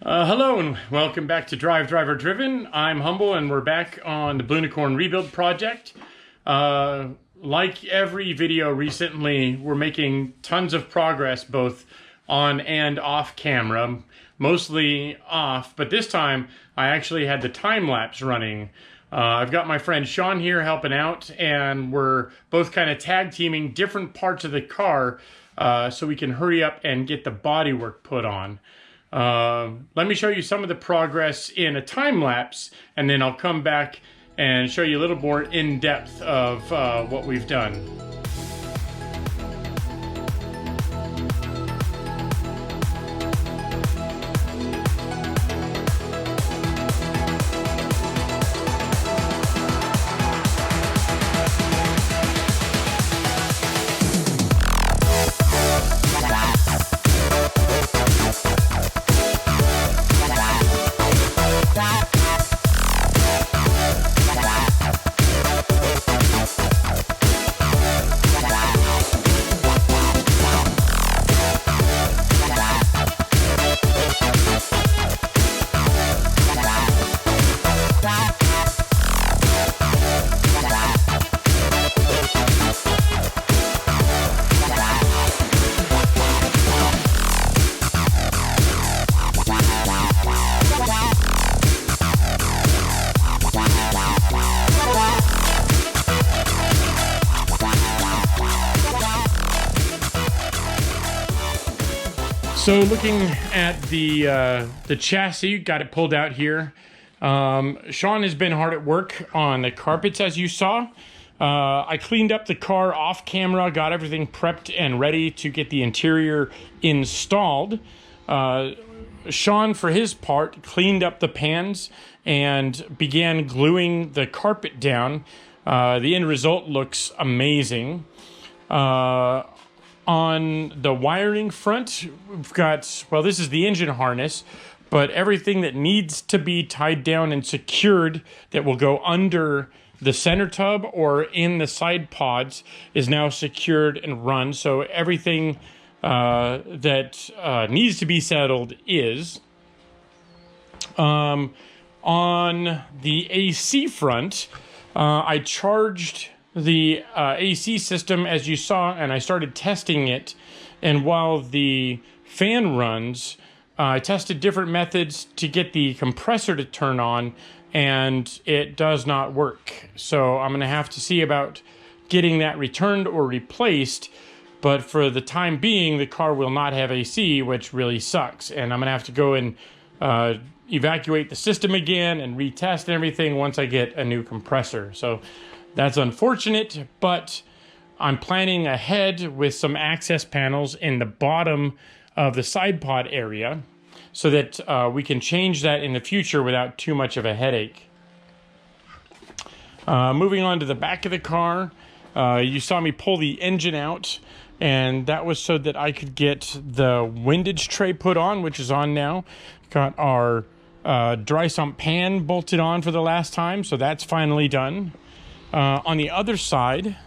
Hello and welcome back to DriveDriverDriven. I'm Humble and we're back on the Blunicorn rebuild project. Like every video recently, we're making tons of progress both on and off camera, mostly off, but this time I actually had the time-lapse running. I've got my friend Sean here helping out, and we're both kind of tag teaming different parts of the car so we can hurry up and get the bodywork put on. Let me show you some of the progress in a time lapse, and then I'll come back and show you a little more in depth of what we've done. So looking at the chassis, got it pulled out here. Sean has been hard at work on the carpets, as you saw. I cleaned up the car off camera, got everything prepped and ready to get the interior installed. Sean, for his part, cleaned up the pans and began gluing the carpet down. The end result looks amazing. On the wiring front, we've got, well, this is the engine harness, but everything that needs to be tied down and secured that will go under the center tub or in the side pods is now secured and run. So everything that needs to be settled is. On the AC front, I charged the AC system, as you saw, and I started testing it. And while the fan runs, I tested different methods to get the compressor to turn on, and it does not work. So I'm going to have to see about getting that returned or replaced. But for the time being, the car will not have AC, which really sucks. And I'm going to have to go and evacuate the system again and retest and everything once I get a new compressor. So that's unfortunate, but I'm planning ahead with some access panels in the bottom of the side pod area so that we can change that in the future without too much of a headache. Moving on to the back of the car, you saw me pull the engine out, and that was so that I could get the windage tray put on, which is on now. Got our dry sump pan bolted on for the last time, so that's finally done. On the other side,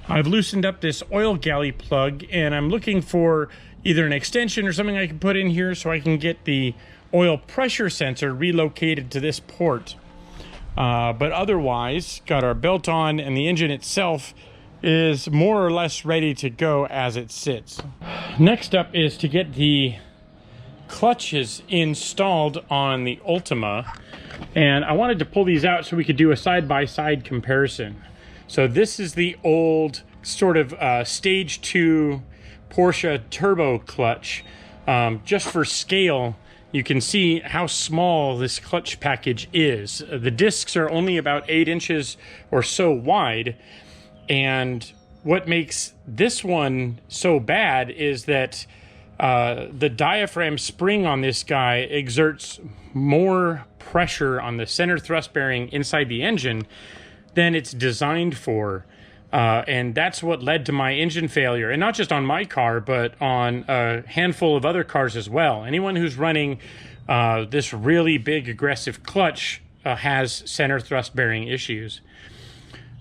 I've loosened up this oil galley plug, and I'm looking for either an extension or something I can put in here so I can get the oil pressure sensor relocated to this port. But otherwise, got our belt on, and the engine itself is more or less ready to go as it sits. Next up is to get the clutches installed on the Ultima. And I wanted to pull these out so we could do a side-by-side comparison. So this is the old sort of stage 2 Porsche turbo clutch. Just for scale, you can see how small this clutch package is. The discs are only about 8 inches or so wide. And what makes this one so bad is that the diaphragm spring on this guy exerts more pressure on the center thrust bearing inside the engine than it's designed for. And that's what led to my engine failure. And not just on my car, but on a handful of other cars as well. Anyone who's running this really big aggressive clutch has center thrust bearing issues.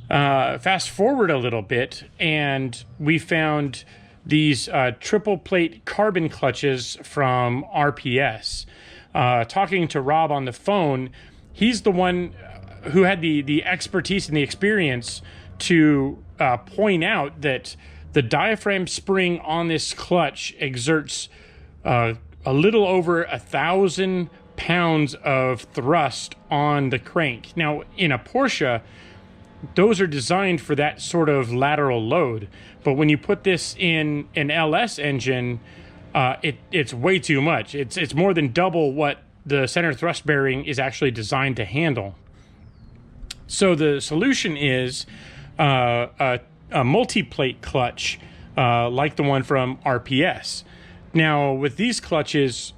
Fast forward a little bit, and we found these triple plate carbon clutches from RPS. Talking to Rob on the phone, he's the one who had the expertise and the experience to point out that the diaphragm spring on this clutch exerts a little over 1,000 pounds of thrust on the crank. Now, in a Porsche, those are designed for that sort of lateral load. But when you put this in an LS engine, it's way too much. It's more than double what the center thrust bearing is actually designed to handle. So the solution is a multi-plate clutch like the one from RPS. Now, with these clutches,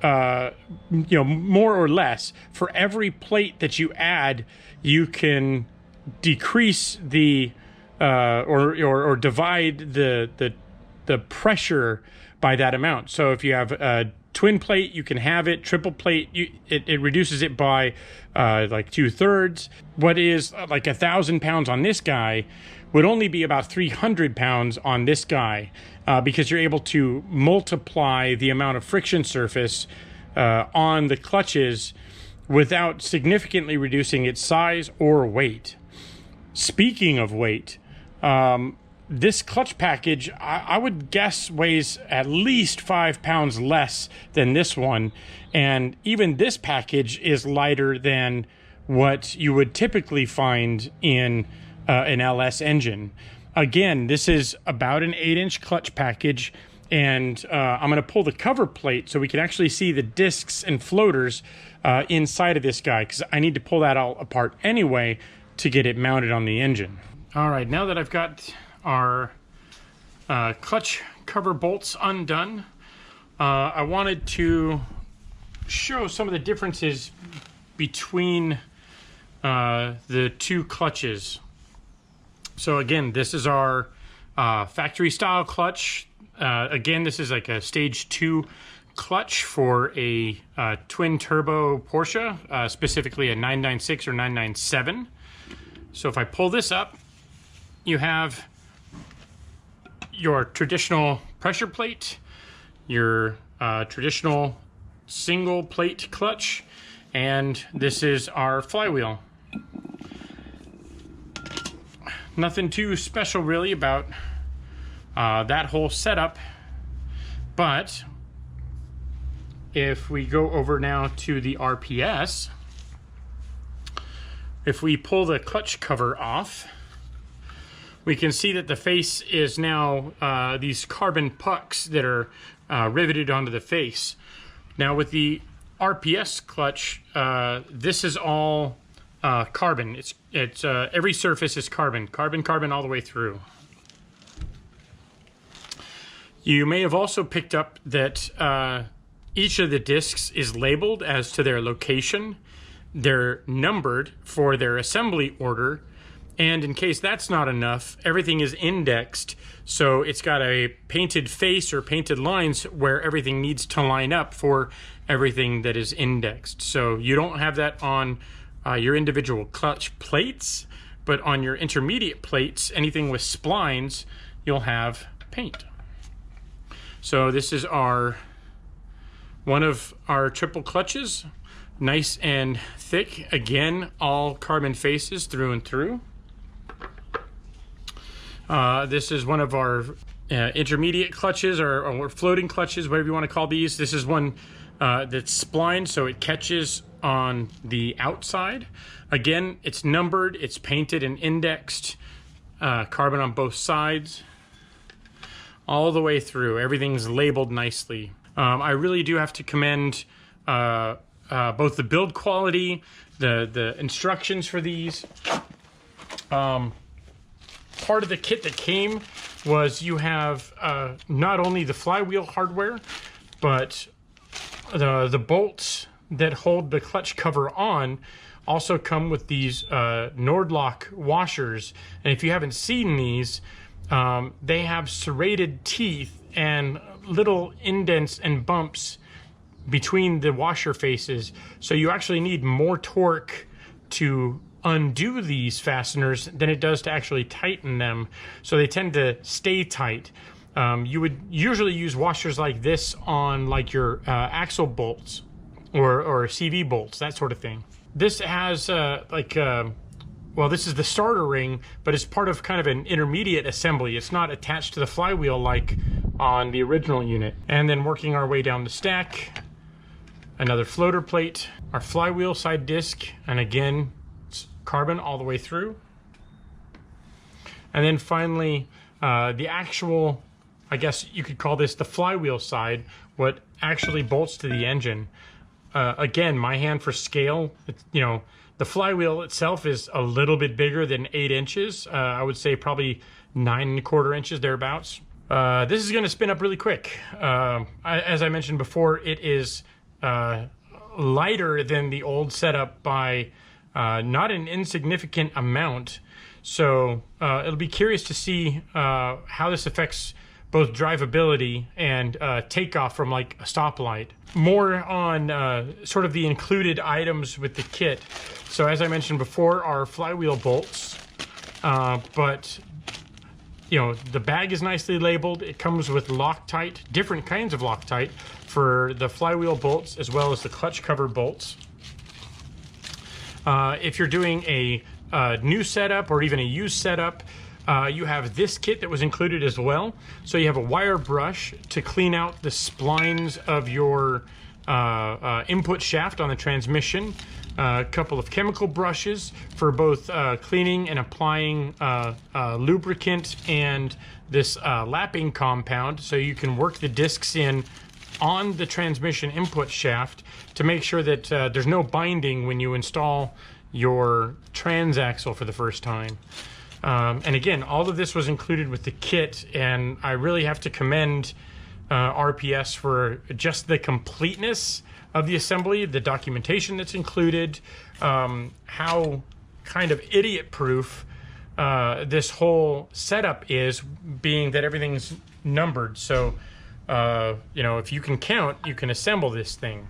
more or less, for every plate that you add, you can decrease the or divide the pressure by that amount. So if you have a twin plate, you can have it. Triple plate, it reduces it by like 2/3. What is like 1,000 pounds on this guy would only be about 300 pounds on this guy, because you're able to multiply the amount of friction surface on the clutches without significantly reducing its size or weight. Speaking of weight, this clutch package, I would guess, weighs at least 5 pounds less than this one. And even this package is lighter than what you would typically find in an LS engine. Again, this is about an 8-inch clutch package. And I'm going to pull the cover plate so we can actually see the discs and floaters inside of this guy, because I need to pull that all apart anyway to get it mounted on the engine. All right, now that I've got our clutch cover bolts undone, I wanted to show some of the differences between the two clutches. So again, this is our factory style clutch. Again, this is like a stage 2 clutch for a twin turbo Porsche, specifically a 996 or 997. So if I pull this up, you have your traditional pressure plate, your traditional single plate clutch, and this is our flywheel. Nothing too special really about that whole setup, but if we go over now to the RPS, if we pull the clutch cover off, we can see that the face is now these carbon pucks that are riveted onto the face. Now with the RPS clutch, this is all carbon. It's every surface is carbon all the way through. You may have also picked up that each of the discs is labeled as to their location. They're numbered for their assembly order, and in case that's not enough, everything is indexed, so it's got a painted face or painted lines where everything needs to line up for everything that is indexed. So you don't have that on your individual clutch plates, but on your intermediate plates, anything with splines, you'll have paint. So this is one of our triple clutches, nice and thick. Again, all carbon faces through and through. This is one of our intermediate clutches or floating clutches, whatever you want to call these. This is one that's splined, so it catches on the outside. Again, it's numbered, it's painted and indexed, carbon on both sides, all the way through. Everything's labeled nicely. I really do have to commend both the build quality, the instructions for these. Part of the kit that came was you have not only the flywheel hardware, but the bolts that hold the clutch cover on also come with these Nordlock washers. And if you haven't seen these, they have serrated teeth and little indents and bumps between the washer faces, so you actually need more torque to undo these fasteners than it does to actually tighten them, so they tend to stay tight. You would usually use washers like this on like your axle bolts or CV bolts, that sort of thing. This has well, this is the starter ring, but it's part of kind of an intermediate assembly. It's not attached to the flywheel like on the original unit. And then working our way down the stack, another floater plate, our flywheel side disc, and again, it's carbon all the way through. And then finally, the actual, I guess you could call this the flywheel side, what actually bolts to the engine. Again, my hand for scale, you know, the flywheel itself is a little bit bigger than 8 inches. I would say probably 9 1/4 inches, thereabouts. This is going to spin up really quick. As I mentioned before, it is lighter than the old setup by not an insignificant amount. So it'll be curious to see how this affects both drivability and takeoff from like a stoplight. More on sort of the included items with the kit. So as I mentioned before, our flywheel bolts, but you know, the bag is nicely labeled. It comes with Loctite, different kinds of Loctite for the flywheel bolts as well as the clutch cover bolts. If you're doing a new setup or even a used setup, you have this kit that was included as well. So you have a wire brush to clean out the splines of your input shaft on the transmission, a couple of chemical brushes for both cleaning and applying lubricant and this lapping compound, so you can work the discs in on the transmission input shaft to make sure that there's no binding when you install your transaxle for the first time. And again, all of this was included with the kit, and I really have to commend RPS for just the completeness of the assembly, the documentation that's included, how kind of idiot-proof this whole setup is, being that everything's numbered. So, you know, if you can count, you can assemble this thing.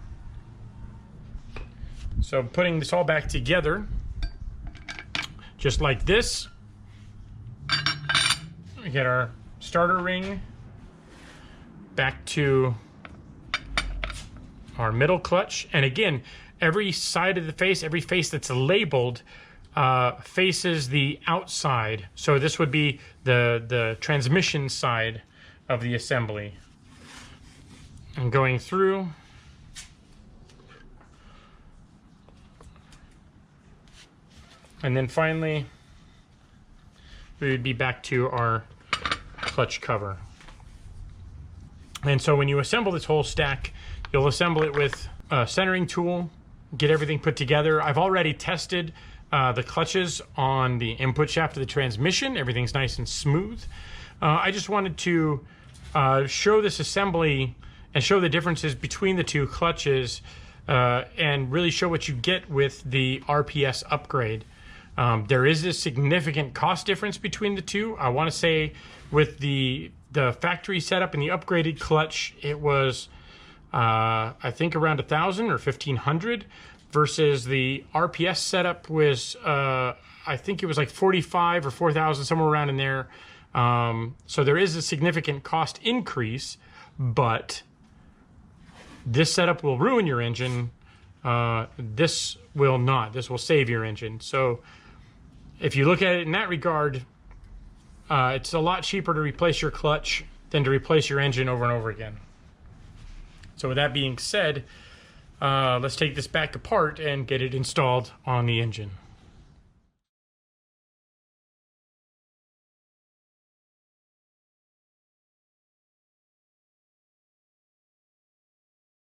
So putting this all back together, just like this, we get our starter ring back to our middle clutch. And again, every side of the face, every face that's labeled faces the outside. So this would be the transmission side of the assembly. And going through, and then finally we would be back to our clutch cover. And so when you assemble this whole stack, you'll assemble it with a centering tool, get everything put together. I've already tested the clutches on the input shaft of the transmission. Everything's nice and smooth. I just wanted to show this assembly and show the differences between the two clutches and really show what you get with the RPS upgrade. There is a significant cost difference between the two. I want to say with the factory setup and the upgraded clutch, it was I think around $1,000 or $1,500, versus the RPS setup was I think it was like $45,000 or $4,000, somewhere around in there. So there is a significant cost increase, but this setup will ruin your engine. This will not. This will save your engine. So if you look at it in that regard, it's a lot cheaper to replace your clutch than to replace your engine over and over again. So with that being said, let's take this back apart and get it installed on the engine.